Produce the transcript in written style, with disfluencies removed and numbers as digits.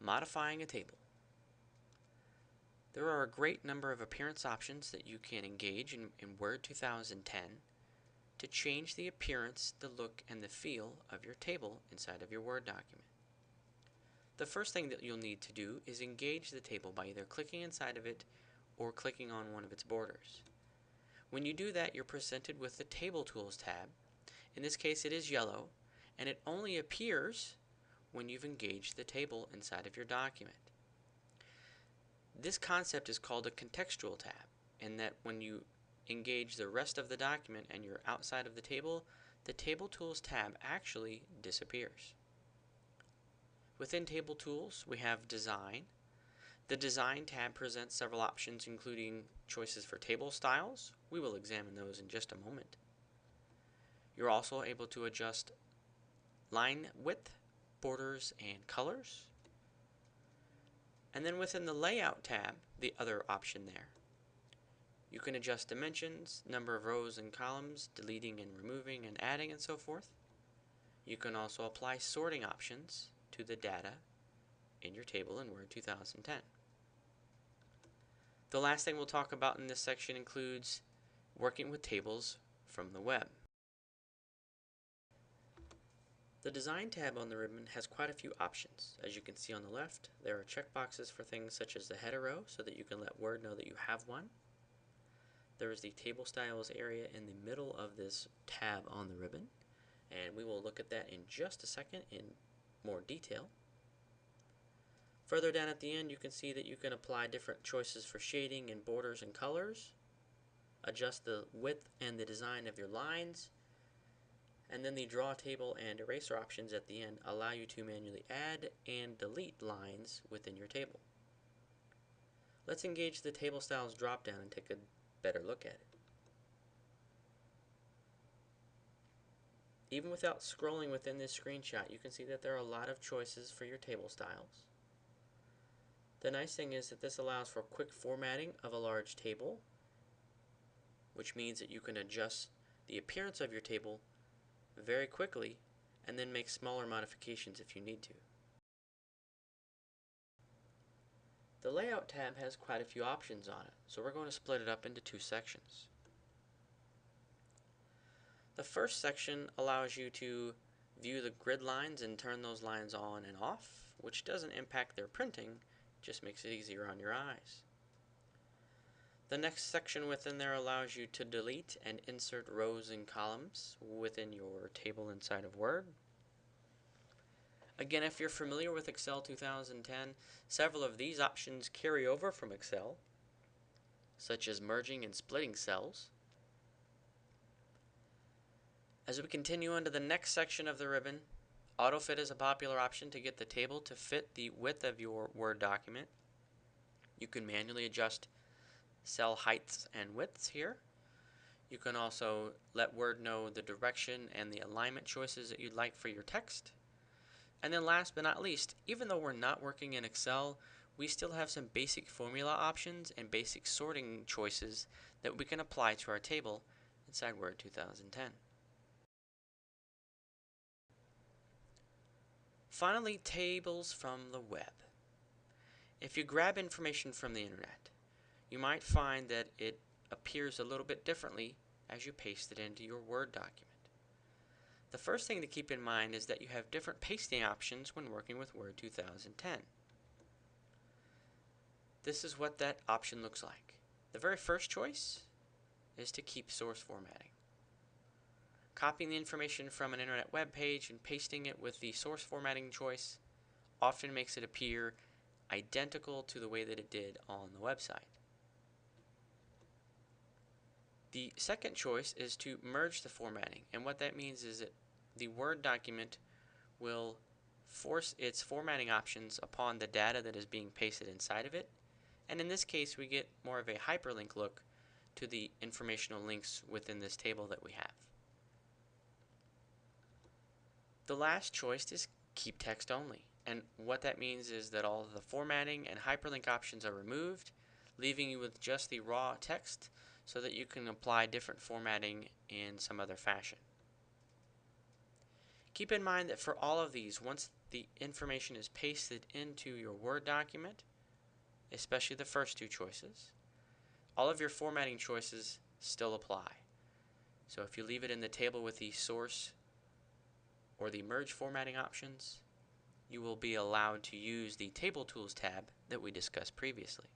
Modifying a table. There are a great number of appearance options that you can engage in Word 2010 to change the appearance, the look, and the feel of your table inside of your Word document. The first thing that you'll need to do is engage the table by either clicking inside of it or clicking on one of its borders. When you do that, you're presented with the Table Tools tab. In this case, it is yellow, and it only appears when you've engaged the table inside of your document. This concept is called a contextual tab, in that when you engage the rest of the document and you're outside of the Table Tools tab actually disappears. Within Table Tools, we have Design. The Design tab presents several options, including choices for table styles. We will examine those in just a moment. You're also able to adjust line width, borders, and colors. And then within the Layout tab, the other option there, you can adjust dimensions, number of rows and columns, deleting and removing and adding, and so forth. You can also apply sorting options to the data in your table in Word 2010. The last thing we'll talk about in this section includes working with tables from the web. The Design tab on the ribbon has quite a few options. As you can see on the left, there are checkboxes for things such as the header row so that you can let Word know that you have one. There is the Table Styles area in the middle of this tab on the ribbon, and we will look at that in just a second in more detail. Further down at the end, you can see that you can apply different choices for shading and borders and colors, adjust the width and the design of your lines, and then the Draw Table and Eraser options at the end allow you to manually add and delete lines within your table. Let's engage the Table Styles drop-down and take a better look at it. Even without scrolling within this screenshot, you can see that there are a lot of choices for your table styles. The nice thing is that this allows for quick formatting of a large table, which means that you can adjust the appearance of your table very quickly and then make smaller modifications if you need to. The Layout tab has quite a few options on it, so we're going to split it up into two sections. The first section allows you to view the grid lines and turn those lines on and off, which doesn't impact their printing, just makes it easier on your eyes. The next section within there allows you to delete and insert rows and columns within your table inside of Word. Again, if you're familiar with Excel 2010, several of these options carry over from Excel, such as merging and splitting cells. As we continue into the next section of the ribbon, AutoFit is a popular option to get the table to fit the width of your Word document. You can manually adjust cell heights and widths here. You can also let Word know the direction and the alignment choices that you'd like for your text. And then last but not least, even though we're not working in Excel, we still have some basic formula options and basic sorting choices that we can apply to our table inside Word 2010. Finally, tables from the web. If you grab information from the internet, you might find that it appears a little bit differently as you paste it into your Word document. The first thing to keep in mind is that you have different pasting options when working with Word 2010. This is what that option looks like. The very first choice is to keep source formatting. Copying the information from an internet web page and pasting it with the source formatting choice often makes it appear identical to the way that it did on the website. The second choice is to merge the formatting, and what that means is that the Word document will force its formatting options upon the data that is being pasted inside of it, and in this case we get more of a hyperlink look to the informational links within this table that we have. The last choice is keep text only, and what that means is that all of the formatting and hyperlink options are removed, leaving you with just the raw text so that you can apply different formatting in some other fashion. Keep in mind that for all of these, once the information is pasted into your Word document, especially the first two choices, all of your formatting choices still apply. So if you leave it in the table with the source or the merge formatting options, you will be allowed to use the Table Tools tab that we discussed previously.